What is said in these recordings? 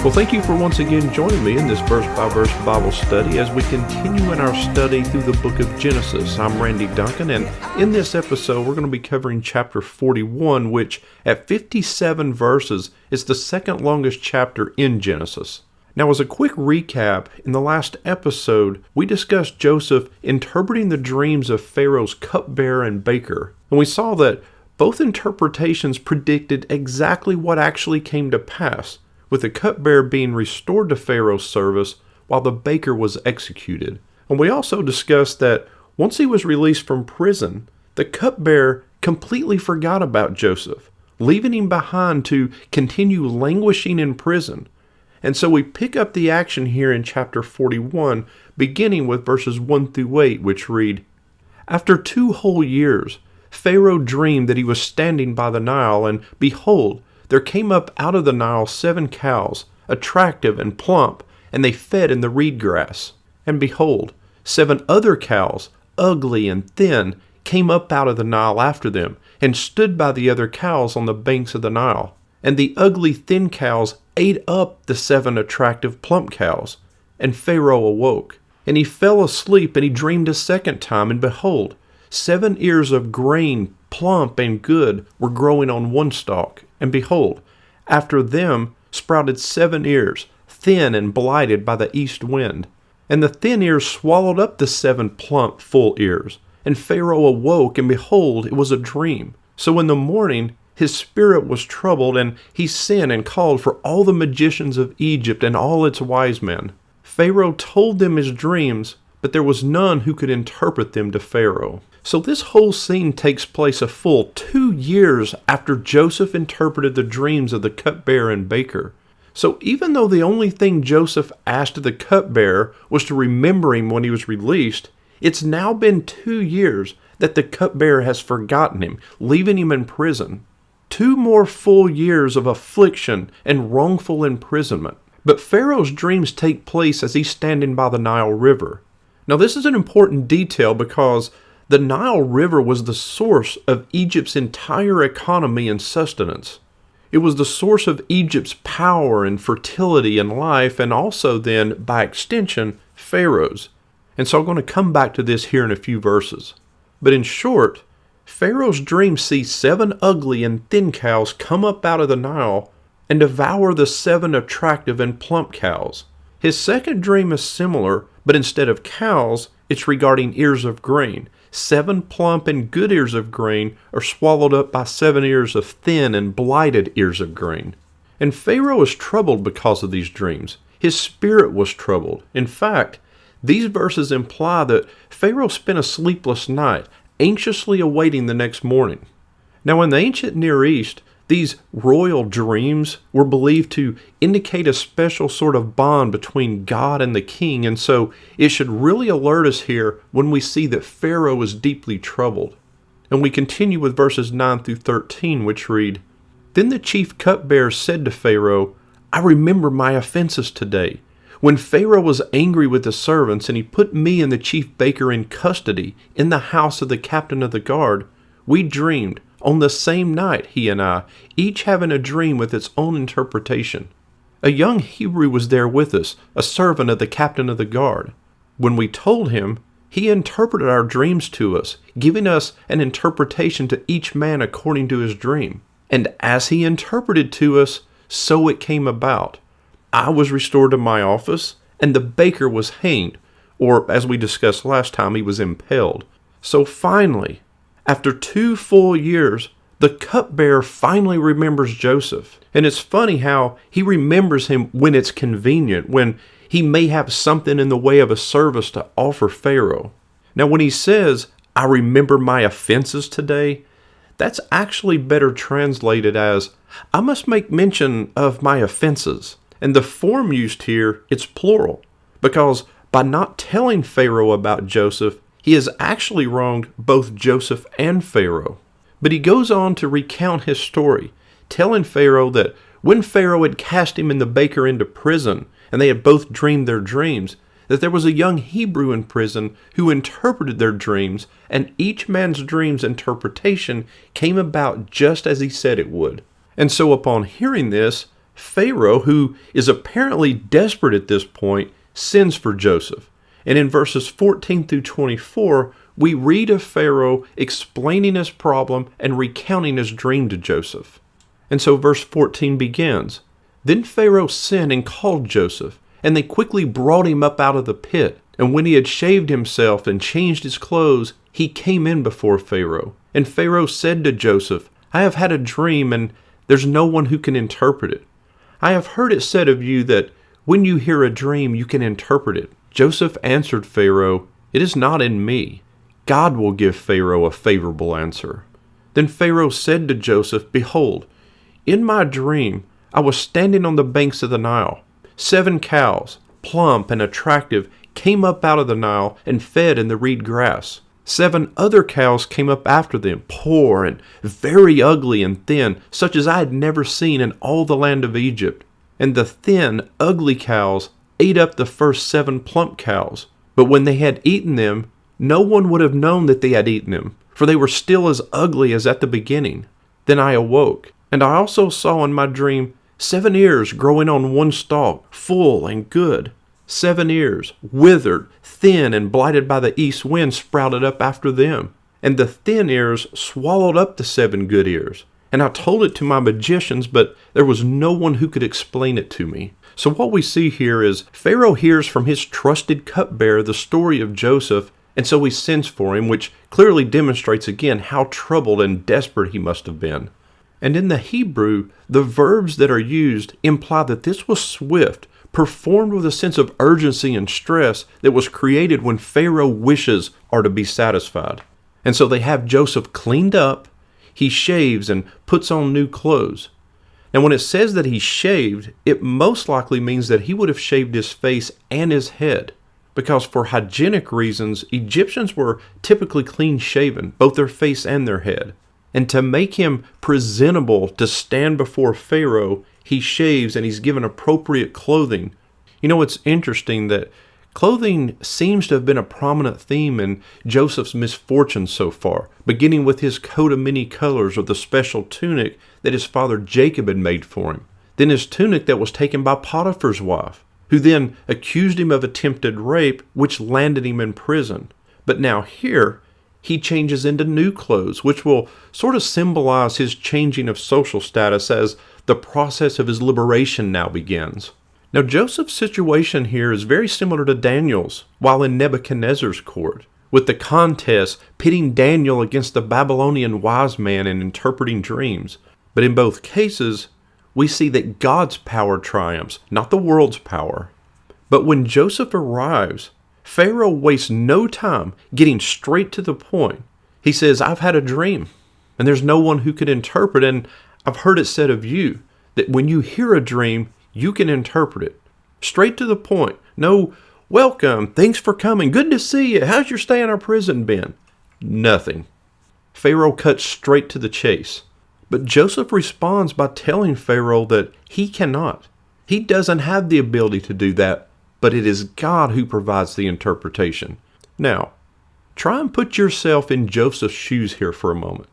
Well, thank you for once again joining me in this verse-by-verse Bible study as we continue in our study through the book of Genesis. I'm Randy Duncan, and in this episode we're going to be covering chapter 41, which at 57 verses is the second longest chapter in Genesis. Now, as a quick recap, in the last episode, we discussed Joseph interpreting the dreams of Pharaoh's cupbearer and baker, and we saw that both interpretations predicted exactly what actually came to pass, with the cupbearer being restored to Pharaoh's service while the baker was executed. And we also discussed that once he was released from prison, the cupbearer completely forgot about Joseph, leaving him behind to continue languishing in prison. And so we pick up the action here in chapter 41, beginning with verses 1 through 8, which read, "After 2 whole years, Pharaoh dreamed that he was standing by the Nile, and behold, there came up out of the Nile 7 cows, attractive and plump, and they fed in the reed grass. And behold, 7 other cows, ugly and thin, came up out of the Nile after them, and stood by the other cows on the banks of the Nile. And the ugly thin cows ate up the 7 attractive plump cows. And Pharaoh awoke, and he fell asleep, and he dreamed a second time, and behold, 7 ears of grain, plump and good, were growing on one stalk. And behold, after them sprouted 7 ears, thin and blighted by the east wind. And the thin ears swallowed up the 7 plump, full ears. And Pharaoh awoke, and behold, it was a dream. So in the morning his spirit was troubled, and he sent and called for all the magicians of Egypt and all its wise men. Pharaoh told them his dreams, but there was none who could interpret them to Pharaoh." So this whole scene takes place a full 2 years after Joseph interpreted the dreams of the cupbearer and baker. So even though the only thing Joseph asked of the cupbearer was to remember him when he was released, it's now been 2 years that the cupbearer has forgotten him, leaving him in prison. 2 more full years of affliction and wrongful imprisonment. But Pharaoh's dreams take place as he's standing by the Nile River. Now this is an important detail because the Nile River was the source of Egypt's entire economy and sustenance. It was the source of Egypt's power and fertility and life, and also then, by extension, Pharaoh's. And so I'm going to come back to this here in a few verses. But in short, Pharaoh's dream sees 7 ugly and thin cows come up out of the Nile and devour the 7 attractive and plump cows. His second dream is similar, but instead of cows, it's regarding ears of grain. 7 plump and good ears of grain are swallowed up by 7 ears of thin and blighted ears of grain. And Pharaoh is troubled because of these dreams. His spirit was troubled. In fact, these verses imply that Pharaoh spent a sleepless night, anxiously awaiting the next morning. Now in the ancient Near East, these royal dreams were believed to indicate a special sort of bond between God and the king, and so it should really alert us here when we see that Pharaoh is deeply troubled. And we continue with verses 9 through 13, which read, "Then the chief cupbearer said to Pharaoh, 'I remember my offenses today, when Pharaoh was angry with the servants, and he put me and the chief baker in custody in the house of the captain of the guard. We dreamed on the same night, he and I, each having a dream with its own interpretation. A young Hebrew was there with us, a servant of the captain of the guard. When we told him, he interpreted our dreams to us, giving us an interpretation to each man according to his dream. And as he interpreted to us, so it came about. I was restored to my office, and the baker was hanged, or as we discussed last time, he was impaled. So finally, after 2 full years, the cupbearer finally remembers Joseph. And it's funny how he remembers him when it's convenient, when he may have something in the way of a service to offer Pharaoh. Now when he says, 'I remember my offenses today,' that's actually better translated as, 'I must make mention of my offenses.' And the form used here, it's plural, because by not telling Pharaoh about Joseph, he has actually wronged both Joseph and Pharaoh. But he goes on to recount his story, telling Pharaoh that when Pharaoh had cast him and the baker into prison, and they had both dreamed their dreams, that there was a young Hebrew in prison who interpreted their dreams, and each man's dream's interpretation came about just as he said it would. And so upon hearing this, Pharaoh, who is apparently desperate at this point, sends for Joseph. And in verses 14 through 24, we read of Pharaoh explaining his problem and recounting his dream to Joseph. And so verse 14 begins, "Then Pharaoh sent and called Joseph, and they quickly brought him up out of the pit. And when he had shaved himself and changed his clothes, he came in before Pharaoh. And Pharaoh said to Joseph, I have had a dream, and there's no one who can interpret it. I have heard it said of you that when you hear a dream, you can interpret it. Joseph answered Pharaoh, It is not in me. God will give Pharaoh a favorable answer. Then Pharaoh said to Joseph, Behold, in my dream I was standing on the banks of the Nile. 7 cows, plump and attractive, came up out of the Nile and fed in the reed grass. 7 other cows came up after them, poor and very ugly and thin, such as I had never seen in all the land of Egypt. And the thin, ugly cows ate up the first 7 plump cows. But when they had eaten them, no one would have known that they had eaten them, for they were still as ugly as at the beginning. Then I awoke, and I also saw in my dream 7 ears growing on one stalk, full and good. 7 ears, withered, thin, and blighted by the east wind, sprouted up after them. And the thin ears swallowed up the 7 good ears. And I told it to my magicians, but there was no one who could explain it to me. So what we see here is Pharaoh hears from his trusted cupbearer the story of Joseph, and so he sends for him, which clearly demonstrates again how troubled and desperate he must have been. And in the Hebrew, the verbs that are used imply that this was swift, performed with a sense of urgency and stress that was created when Pharaoh's wishes are to be satisfied. And so they have Joseph cleaned up, he shaves and puts on new clothes. And when it says that he shaved, it most likely means that he would have shaved his face and his head, because for hygienic reasons, Egyptians were typically clean shaven, both their face and their head. And to make him presentable to stand before Pharaoh, he shaves and he's given appropriate clothing. You know, it's interesting that clothing seems to have been a prominent theme in Joseph's misfortunes so far, beginning with his coat of many colors or the special tunic that his father Jacob had made for him. Then his tunic that was taken by Potiphar's wife, who then accused him of attempted rape, which landed him in prison. But now here, he changes into new clothes, which will sort of symbolize his changing of social status as the process of his liberation now begins. Now, Joseph's situation here is very similar to Daniel's while in Nebuchadnezzar's court, with the contest pitting Daniel against the Babylonian wise man in interpreting dreams. But in both cases, we see that God's power triumphs, not the world's power. But when Joseph arrives, Pharaoh wastes no time getting straight to the point. He says, I've had a dream, and there's no one who could interpret, and I've heard it said of you that when you hear a dream, you can interpret it. Straight to the point. No, welcome, thanks for coming, good to see you, how's your stay in our prison been? Nothing. Pharaoh cuts straight to the chase. But Joseph responds by telling Pharaoh that he cannot. He doesn't have the ability to do that, but it is God who provides the interpretation. Now, try and put yourself in Joseph's shoes here for a moment.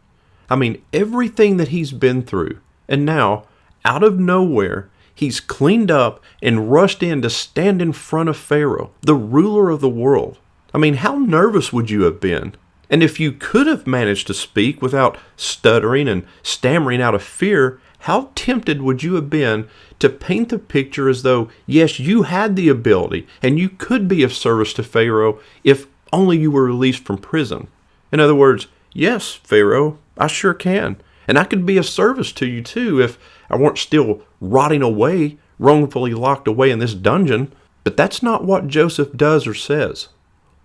I mean, everything that he's been through, and now, out of nowhere, he's cleaned up and rushed in to stand in front of Pharaoh, the ruler of the world. I mean, how nervous would you have been? And if you could have managed to speak without stuttering and stammering out of fear, how tempted would you have been to paint the picture as though, yes, you had the ability and you could be of service to Pharaoh if only you were released from prison? In other words, yes, Pharaoh, I sure can. And I could be of service to you too if I weren't still rotting away, wrongfully locked away in this dungeon. But that's not what Joseph does or says.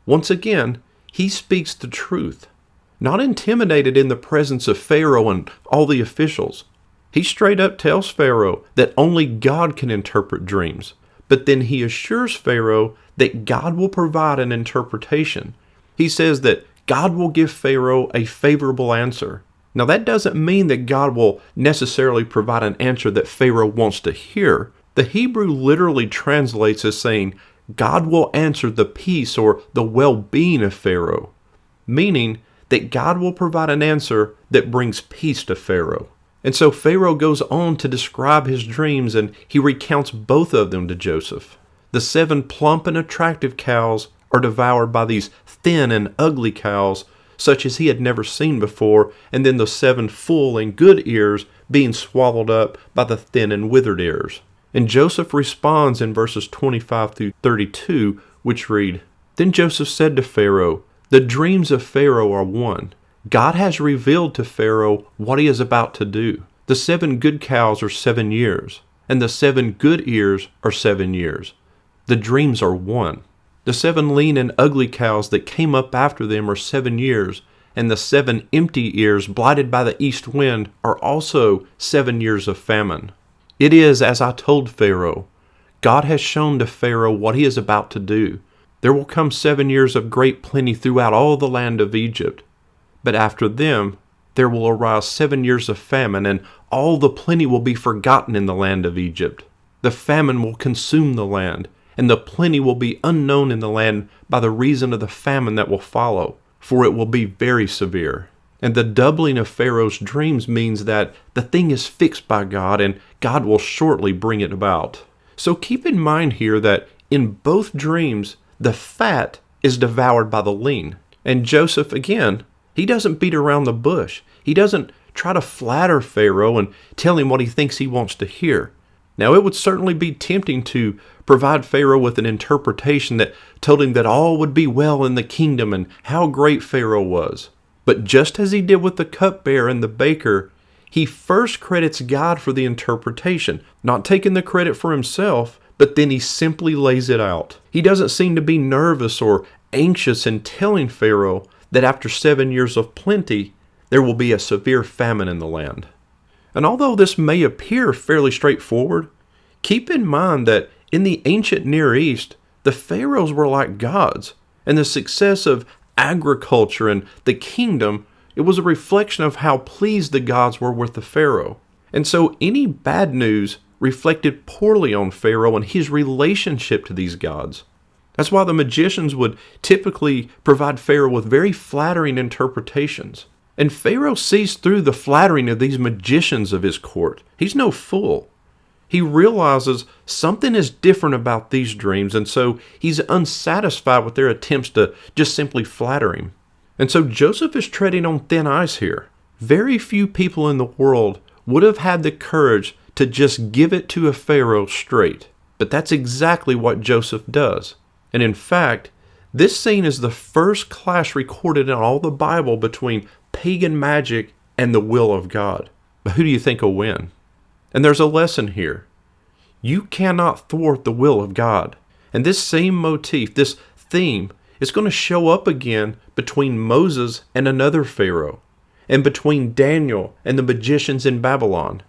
Once again, he speaks the truth, not intimidated in the presence of Pharaoh and all the officials. He straight up tells Pharaoh that only God can interpret dreams, but then he assures Pharaoh that God will provide an interpretation. He says that God will give Pharaoh a favorable answer. Now that doesn't mean that God will necessarily provide an answer that Pharaoh wants to hear. The Hebrew literally translates as saying, God will answer the peace or the well-being of Pharaoh, meaning that God will provide an answer that brings peace to Pharaoh. And so Pharaoh goes on to describe his dreams, and he recounts both of them to Joseph. The 7 plump and attractive cows are devoured by these thin and ugly cows, such as he had never seen before, and then the 7 full and good ears being swallowed up by the thin and withered ears. And Joseph responds in verses 25 through 32, which read, Then Joseph said to Pharaoh, The dreams of Pharaoh are one. God has revealed to Pharaoh what he is about to do. The 7 good cows are 7 years, and the 7 good ears are 7 years. The dreams are one. The 7 lean and ugly cows that came up after them are 7 years, and the 7 empty ears blighted by the east wind are also 7 years of famine. It is as I told Pharaoh. God has shown to Pharaoh what he is about to do. There will come 7 years of great plenty throughout all the land of Egypt. But after them, there will arise 7 years of famine, and all the plenty will be forgotten in the land of Egypt. The famine will consume the land, and the plenty will be unknown in the land by the reason of the famine that will follow, for it will be very severe. And the doubling of Pharaoh's dreams means that the thing is fixed by God, and God will shortly bring it about. So keep in mind here that in both dreams, the fat is devoured by the lean. And Joseph, again, he doesn't beat around the bush. He doesn't try to flatter Pharaoh and tell him what he thinks he wants to hear. Now, it would certainly be tempting to provide Pharaoh with an interpretation that told him that all would be well in the kingdom and how great Pharaoh was. But just as he did with the cupbearer and the baker, he first credits God for the interpretation, not taking the credit for himself, but then he simply lays it out. He doesn't seem to be nervous or anxious in telling Pharaoh that after 7 years of plenty, there will be a severe famine in the land. And although this may appear fairly straightforward, keep in mind that in the ancient Near East, the pharaohs were like gods, and the success of agriculture and the kingdom, it was a reflection of how pleased the gods were with the pharaoh. And so any bad news reflected poorly on Pharaoh and his relationship to these gods. That's why the magicians would typically provide Pharaoh with very flattering interpretations. And Pharaoh sees through the flattering of these magicians of his court. He's no fool. He realizes something is different about these dreams, and so he's unsatisfied with their attempts to just simply flatter him. And so Joseph is treading on thin ice here. Very few people in the world would have had the courage to just give it to a Pharaoh straight. But that's exactly what Joseph does. And in fact, this scene is the first clash recorded in all the Bible between pagan magic and the will of God. But who do you think will win? And there's a lesson here. You cannot thwart the will of God. And this same motif, this theme, is going to show up again between Moses and another Pharaoh, and between Daniel and the magicians in Babylon.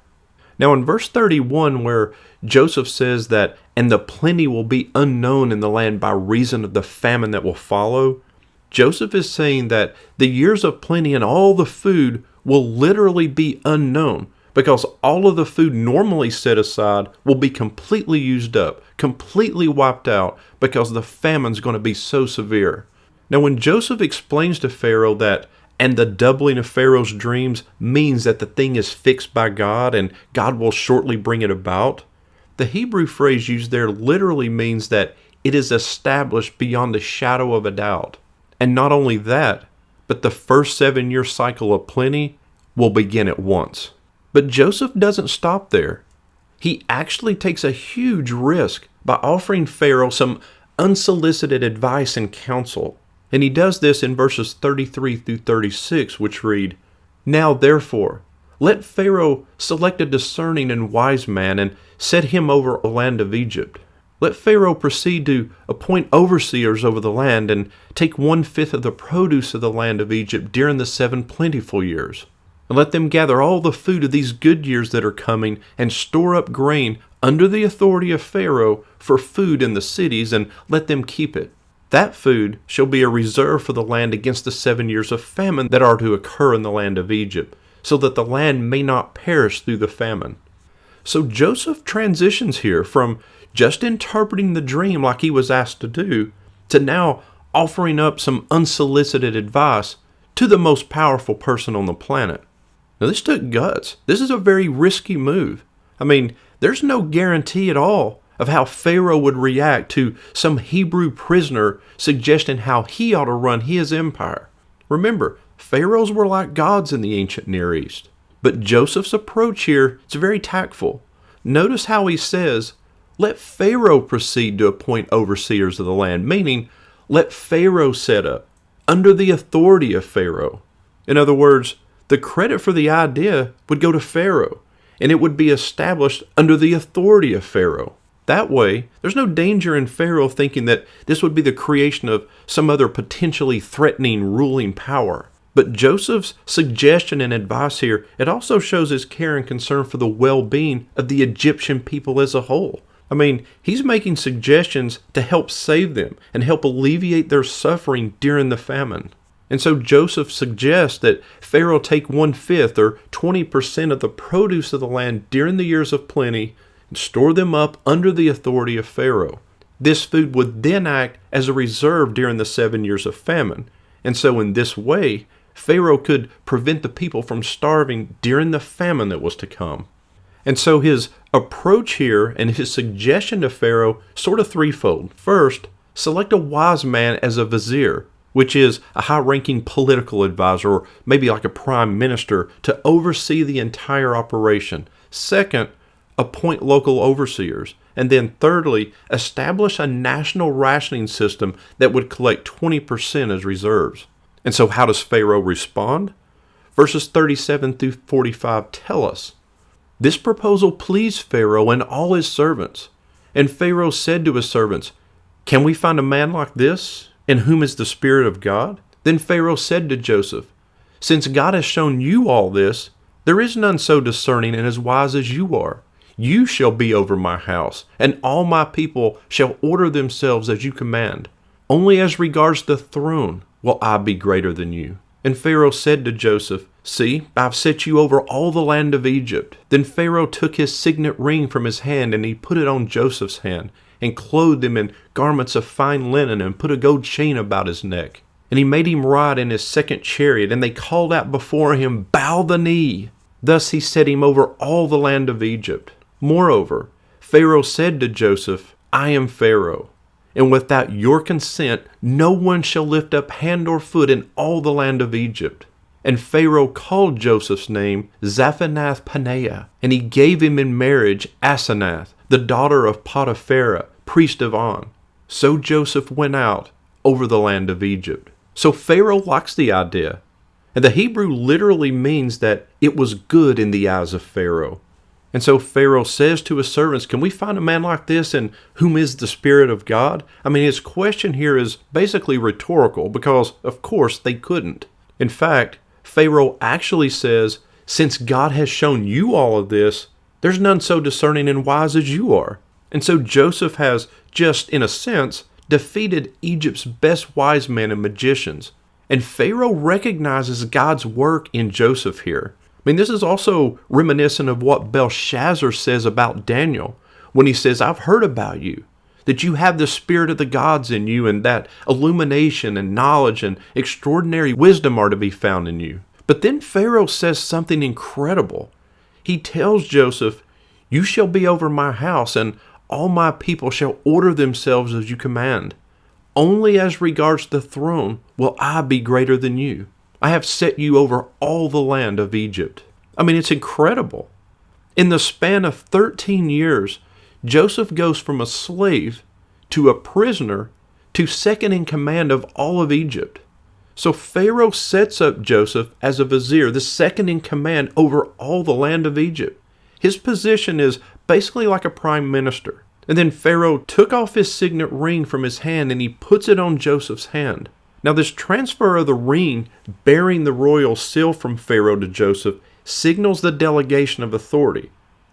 Now in verse 31, where Joseph says that, and the plenty will be unknown in the land by reason of the famine that will follow, Joseph is saying that the years of plenty and all the food will literally be unknown, because all of the food normally set aside will be completely used up, completely wiped out, because the famine's going to be so severe. Now when Joseph explains to Pharaoh that, and the doubling of Pharaoh's dreams means that the thing is fixed by God and God will shortly bring it about, the Hebrew phrase used there literally means that it is established beyond a shadow of a doubt. And not only that, but the first 7-year cycle of plenty will begin at once. But Joseph doesn't stop there. He actually takes a huge risk by offering Pharaoh some unsolicited advice and counsel. And he does this in verses 33 through 36, which read, Now therefore, let Pharaoh select a discerning and wise man and set him over the land of Egypt. Let Pharaoh proceed to appoint overseers over the land and take 1/5 of the produce of the land of Egypt during the 7 plentiful years. And let them gather all the food of these good years that are coming and store up grain under the authority of Pharaoh for food in the cities, and let them keep it. That food shall be a reserve for the land against the 7 years of famine that are to occur in the land of Egypt, so that the land may not perish through the famine. So Joseph transitions here from just interpreting the dream like he was asked to do, to now offering up some unsolicited advice to the most powerful person on the planet. Now, this took guts. This is a very risky move. I mean, there's no guarantee at all of how Pharaoh would react to some Hebrew prisoner suggesting how he ought to run his empire. Remember, pharaohs were like gods in the ancient Near East. But Joseph's approach here is very tactful. Notice how he says, let Pharaoh proceed to appoint overseers of the land, meaning let Pharaoh set up under the authority of Pharaoh. In other words, the credit for the idea would go to Pharaoh, and it would be established under the authority of Pharaoh. That way, there's no danger in Pharaoh thinking that this would be the creation of some other potentially threatening ruling power. But Joseph's suggestion and advice here, it also shows his care and concern for the well-being of the Egyptian people as a whole. I mean, he's making suggestions to help save them and help alleviate their suffering during the famine. And so Joseph suggests that Pharaoh take 1/5 or 20% of the produce of the land during the years of plenty and store them up under the authority of Pharaoh. This food would then act as a reserve during the 7 years of famine. And so in this way, Pharaoh could prevent the people from starving during the famine that was to come. And so his approach here and his suggestion to Pharaoh sort of threefold. First, select a wise man as a vizier, which is a high-ranking political advisor or maybe like a prime minister to oversee the entire operation. Second, appoint local overseers. And then thirdly, establish a national rationing system that would collect 20% as reserves. And so how does Pharaoh respond? Verses 37 through 45 tell us, this proposal pleased Pharaoh and all his servants. And Pharaoh said to his servants, can we find a man like this, in whom is the Spirit of God? Then Pharaoh said to Joseph, since God has shown you all this, there is none so discerning and as wise as you are. You shall be over my house, and all my people shall order themselves as you command. Only as regards the throne will I be greater than you. And Pharaoh said to Joseph, see, I've set you over all the land of Egypt. Then Pharaoh took his signet ring from his hand, and he put it on Joseph's hand, and clothed him in garments of fine linen, and put a gold chain about his neck. And he made him ride in his second chariot, and they called out before him, bow the knee. Thus he set him over all the land of Egypt. Moreover, Pharaoh said to Joseph, I am Pharaoh, and without your consent no one shall lift up hand or foot in all the land of Egypt. And Pharaoh called Joseph's name Zaphenath-Paneah, and he gave him in marriage Asenath, the daughter of Potiphera, priest of On. So Joseph went out over the land of Egypt. So Pharaoh likes the idea, and the Hebrew literally means that it was good in the eyes of Pharaoh. And so Pharaoh says to his servants, can we find a man like this in whom is the Spirit of God? I mean, his question here is basically rhetorical because, of course, they couldn't. In fact, Pharaoh actually says, since God has shown you all of this, there's none so discerning and wise as you are. And so Joseph has just, in a sense, defeated Egypt's best wise men and magicians. And Pharaoh recognizes God's work in Joseph here. I mean, this is also reminiscent of what Belshazzar says about Daniel when he says, I've heard about you, that you have the spirit of the gods in you, and that illumination and knowledge and extraordinary wisdom are to be found in you. But then Pharaoh says something incredible. He tells Joseph, you shall be over my house, and all my people shall order themselves as you command. Only as regards the throne will I be greater than you. I have set you over all the land of Egypt. I mean, it's incredible. In the span of 13 years, Joseph goes from a slave to a prisoner to second in command of all of Egypt. So Pharaoh sets up Joseph as a vizier, the second in command over all the land of Egypt. His position is basically like a prime minister. And then Pharaoh took off his signet ring from his hand and he puts it on Joseph's hand. Now, this transfer of the ring bearing the royal seal from Pharaoh to Joseph signals the delegation of authority.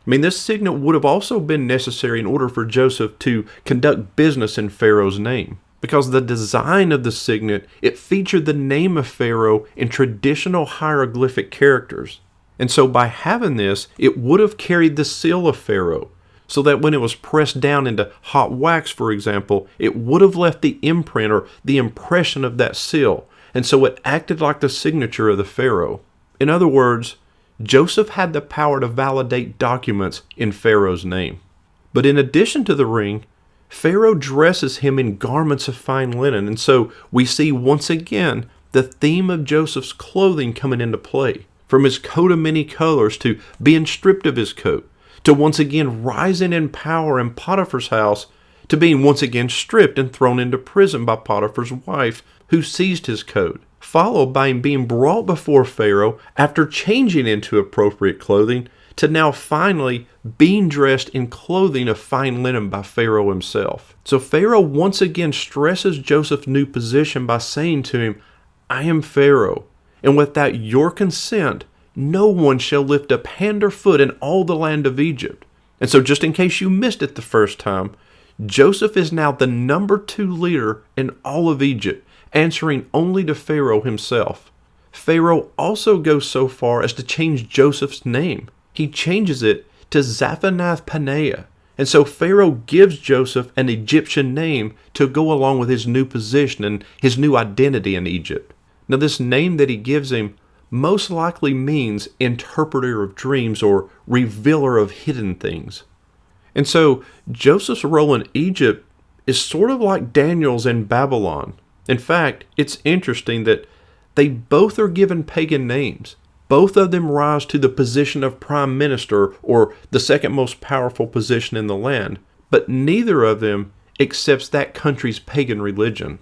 I mean, this signet would have also been necessary in order for Joseph to conduct business in Pharaoh's name, because the design of the signet, it featured the name of Pharaoh in traditional hieroglyphic characters. And so by having this, it would have carried the seal of Pharaoh, so that when it was pressed down into hot wax, for example, it would have left the imprint or the impression of that seal, and so it acted like the signature of the Pharaoh. In other words, Joseph had the power to validate documents in Pharaoh's name. But in addition to the ring, Pharaoh dresses him in garments of fine linen, and so we see once again the theme of Joseph's clothing coming into play. From his coat of many colors to being stripped of his coat, to once again rising in power in Potiphar's house, to being once again stripped and thrown into prison by Potiphar's wife, who seized his coat, followed by him being brought before Pharaoh after changing into appropriate clothing, to now finally being dressed in clothing of fine linen by Pharaoh himself. So Pharaoh once again stresses Joseph's new position by saying to him, "I am Pharaoh, and without your consent, no one shall lift up hand or foot in all the land of Egypt." And so just in case you missed it the first time, Joseph is now the number 2 leader in all of Egypt, answering only to Pharaoh himself. Pharaoh also goes so far as to change Joseph's name. He changes it to Zaphanath-Paneah. And so Pharaoh gives Joseph an Egyptian name to go along with his new position and his new identity in Egypt. Now this name that he gives him most likely means interpreter of dreams or revealer of hidden things. And so Joseph's role in Egypt is sort of like Daniel's in Babylon. In fact, it's interesting that they both are given pagan names. Both of them rise to the position of prime minister or the second most powerful position in the land, but neither of them accepts that country's pagan religion.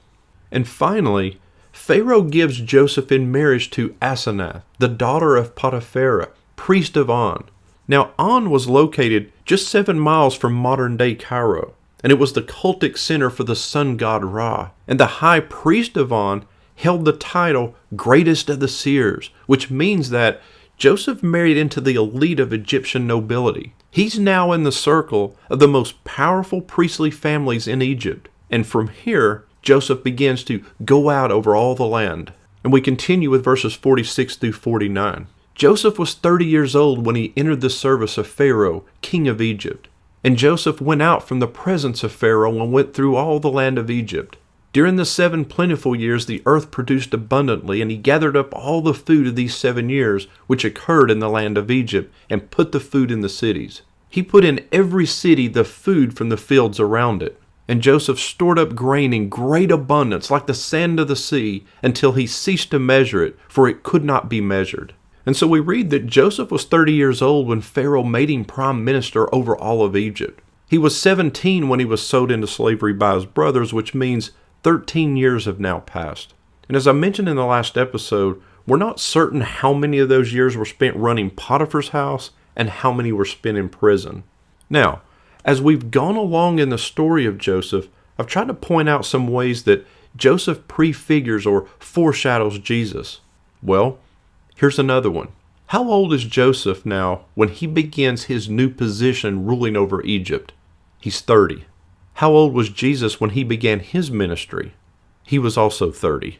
And finally, Pharaoh gives Joseph in marriage to Asenath, the daughter of Potiphera, priest of On. Now, On was located just 7 miles from modern-day Cairo, and it was the cultic center for the sun god Ra. And the high priest of On held the title Greatest of the Seers, which means that Joseph married into the elite of Egyptian nobility. He's now in the circle of the most powerful priestly families in Egypt. And from here, Joseph begins to go out over all the land. And we continue with verses 46 through 49. Joseph was 30 years old when he entered the service of Pharaoh, king of Egypt. And Joseph went out from the presence of Pharaoh and went through all the land of Egypt. During the 7 plentiful years, the earth produced abundantly, and he gathered up all the food of these 7 years, which occurred in the land of Egypt, and put the food in the cities. He put in every city the food from the fields around it. And Joseph stored up grain in great abundance, like the sand of the sea, until he ceased to measure it, for it could not be measured. And so we read that Joseph was 30 years old when Pharaoh made him prime minister over all of Egypt. He was 17 when he was sold into slavery by his brothers, which means 13 years have now passed. And as I mentioned in the last episode, we're not certain how many of those years were spent running Potiphar's house and how many were spent in prison. Now, as we've gone along in the story of Joseph, I've tried to point out some ways that Joseph prefigures or foreshadows Jesus. Well, here's another one. How old is Joseph now when he begins his new position ruling over Egypt? He's 30. How old was Jesus when he began his ministry? He was also 30.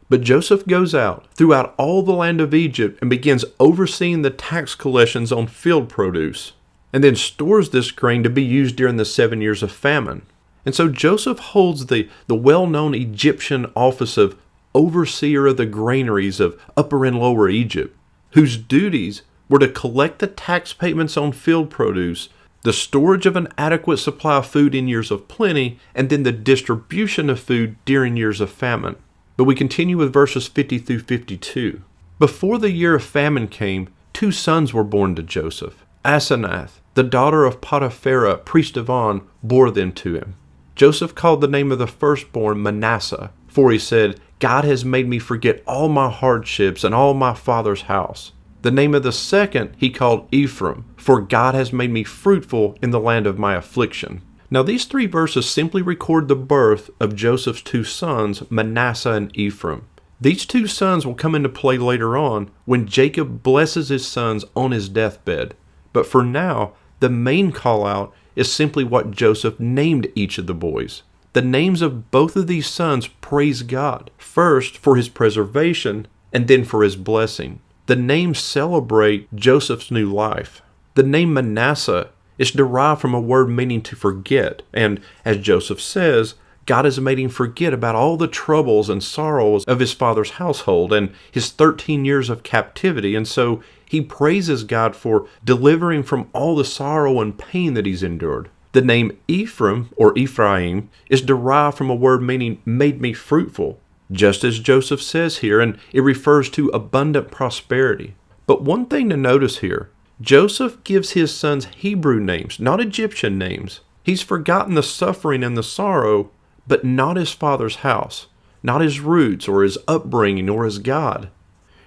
But Joseph goes out throughout all the land of Egypt and begins overseeing the tax collections on field produce, and then stores this grain to be used during the 7 years of famine. And so Joseph holds the well-known Egyptian office of overseer of the granaries of Upper and Lower Egypt, whose duties were to collect the tax payments on field produce, the storage of an adequate supply of food in years of plenty, and then the distribution of food during years of famine. But we continue with verses 50 through 52. Before the year of famine came, 2 sons were born to Joseph. Asenath, the daughter of Potiphera, priest of On, bore them to him. Joseph called the name of the firstborn Manasseh, for he said, God has made me forget all my hardships and all my father's house. The name of the second he called Ephraim, for God has made me fruitful in the land of my affliction. Now these 3 verses simply record the birth of Joseph's 2 sons, Manasseh and Ephraim. These 2 sons will come into play later on when Jacob blesses his sons on his deathbed. But for now, the main call out is simply what Joseph named each of the boys. The names of both of these sons praise God, first for his preservation and then for his blessing. The names celebrate Joseph's new life. The name Manasseh is derived from a word meaning to forget, and as Joseph says, God has made him forget about all the troubles and sorrows of his father's household and his 13 years of captivity. And so he praises God for delivering from all the sorrow and pain that he's endured. The name Ephraim, or Ephraim, is derived from a word meaning made me fruitful, just as Joseph says here, and it refers to abundant prosperity. But one thing to notice here, Joseph gives his sons Hebrew names, not Egyptian names. He's forgotten the suffering and the sorrow, but not his father's house, not his roots or his upbringing or his God.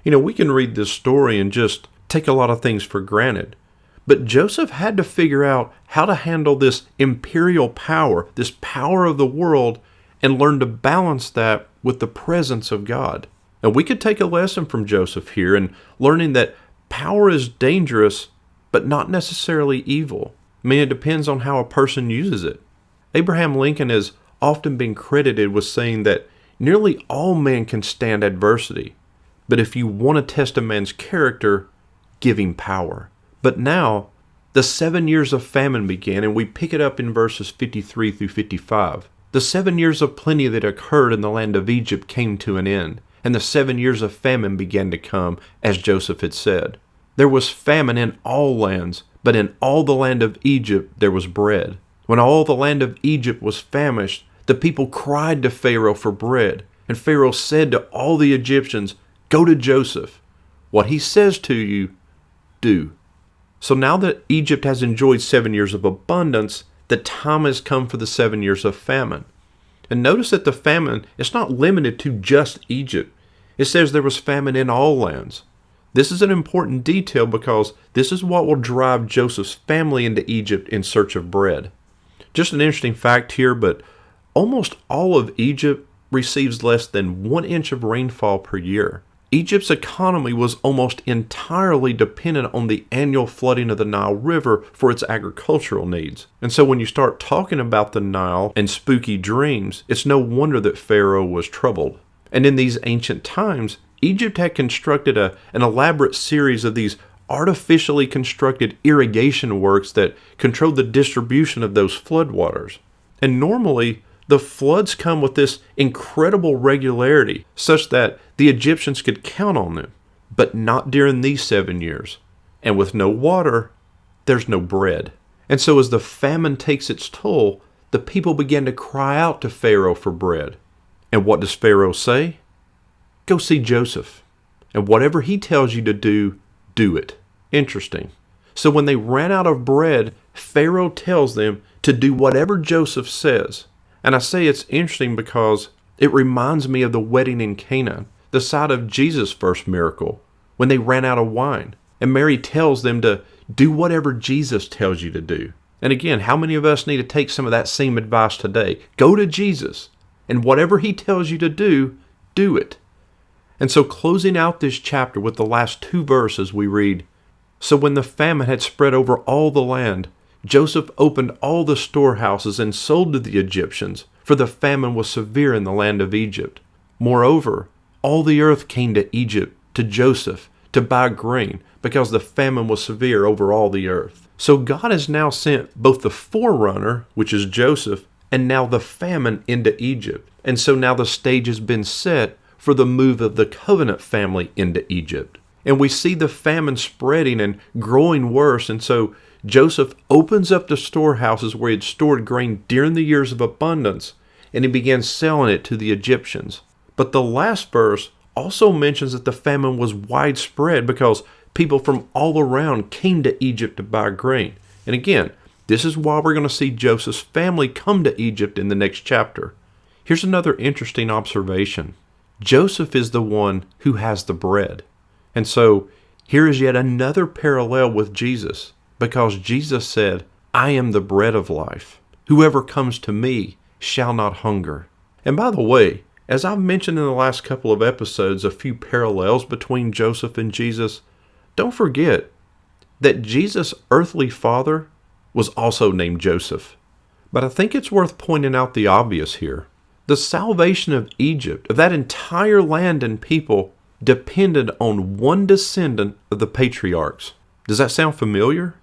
We can read this story and just take a lot of things for granted. But Joseph had to figure out how to handle this imperial power, this power of the world, and learn to balance that with the presence of God. And we could take a lesson from Joseph here in learning that power is dangerous, but not necessarily evil. It depends on how a person uses it. Abraham Lincoln has often been credited with saying that nearly all men can stand adversity, but if you want to test a man's character, give him power. But now, the 7 years of famine began, and we pick it up in verses 53 through 55. The 7 years of plenty that occurred in the land of Egypt came to an end, and the 7 years of famine began to come, as Joseph had said. There was famine in all lands, but in all the land of Egypt there was bread. When all the land of Egypt was famished, the people cried to Pharaoh for bread, and Pharaoh said to all the Egyptians, "Go to Joseph. What he says to you, do." So now that Egypt has enjoyed 7 years of abundance, the time has come for the 7 years of famine. And notice that the famine is not limited to just Egypt. It says there was famine in all lands. This is an important detail because this is what will drive Joseph's family into Egypt in search of bread. Just an interesting fact here, but almost all of Egypt receives less than 1 inch of rainfall per year. Egypt's economy was almost entirely dependent on the annual flooding of the Nile River for its agricultural needs. And so when you start talking about the Nile and spooky dreams, it's no wonder that Pharaoh was troubled. And in these ancient times, Egypt had constructed an elaborate series of these artificially constructed irrigation works that controlled the distribution of those floodwaters. And normally, the floods come with this incredible regularity, such that the Egyptians could count on them, but not during these 7 years. And with no water, there's no bread. And so as the famine takes its toll, the people began to cry out to Pharaoh for bread. And what does Pharaoh say? Go see Joseph, and whatever he tells you to do, do it. Interesting. So when they ran out of bread, Pharaoh tells them to do whatever Joseph says. And I say it's interesting because it reminds me of the wedding in Cana, the site of Jesus' first miracle, when they ran out of wine. And Mary tells them to do whatever Jesus tells you to do. And again, how many of us need to take some of that same advice today? Go to Jesus, and whatever he tells you to do, do it. And so closing out this chapter with the last 2 verses, we read, "So when the famine had spread over all the land, Joseph opened all the storehouses and sold to the Egyptians, for the famine was severe in the land of Egypt. Moreover, all the earth came to Egypt, to Joseph, to buy grain, because the famine was severe over all the earth." So God has now sent both the forerunner, which is Joseph, and now the famine into Egypt. And so now the stage has been set for the move of the covenant family into Egypt. And we see the famine spreading and growing worse, and so Joseph opens up the storehouses where he had stored grain during the years of abundance, and he began selling it to the Egyptians. But the last verse also mentions that the famine was widespread because people from all around came to Egypt to buy grain. And again, this is why we're going to see Joseph's family come to Egypt in the next chapter. Here's another interesting observation. Joseph is the one who has the bread. And so here is yet another parallel with Jesus, because Jesus said, "I am the bread of life. Whoever comes to me shall not hunger." And by the way, as I've mentioned in the last couple of episodes, a few parallels between Joseph and Jesus, don't forget that Jesus' earthly father was also named Joseph. But I think it's worth pointing out the obvious here. The salvation of Egypt, of that entire land and people, depended on one descendant of the patriarchs. Does that sound familiar?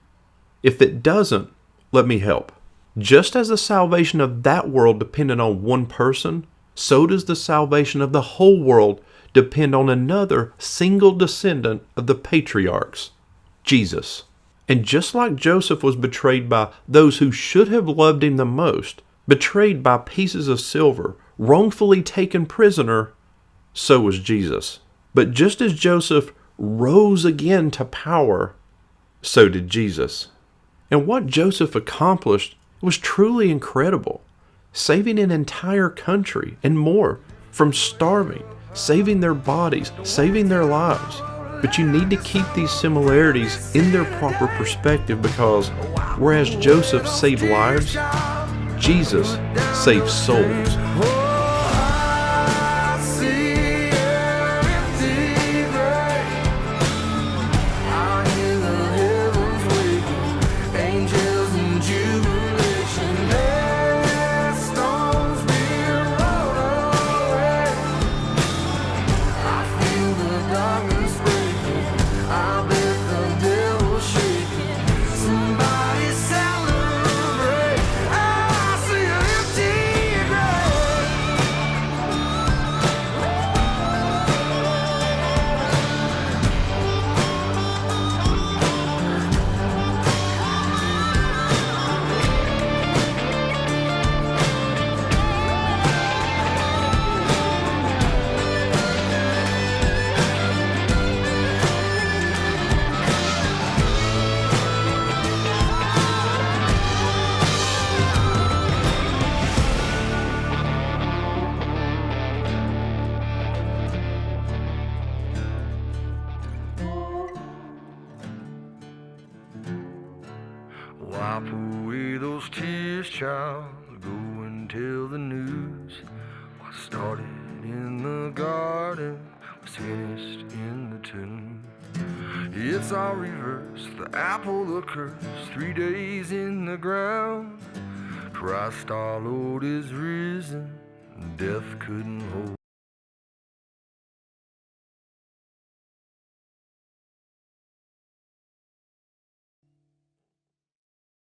If it doesn't, let me help. Just as the salvation of that world depended on one person, so does the salvation of the whole world depend on another single descendant of the patriarchs, Jesus. And just like Joseph was betrayed by those who should have loved him the most, betrayed by pieces of silver, wrongfully taken prisoner, so was Jesus. But just as Joseph rose again to power, so did Jesus. And what Joseph accomplished was truly incredible, saving an entire country and more from starving, saving their bodies, saving their lives. But you need to keep these similarities in their proper perspective, because whereas Joseph saved lives, Jesus saved souls. Wipe away those tears, child. Go and tell the news. What started in the garden was finished in the tomb. It's all reversed. The apple, the curse. 3 days in the ground. Christ our Lord is risen. Death couldn't hold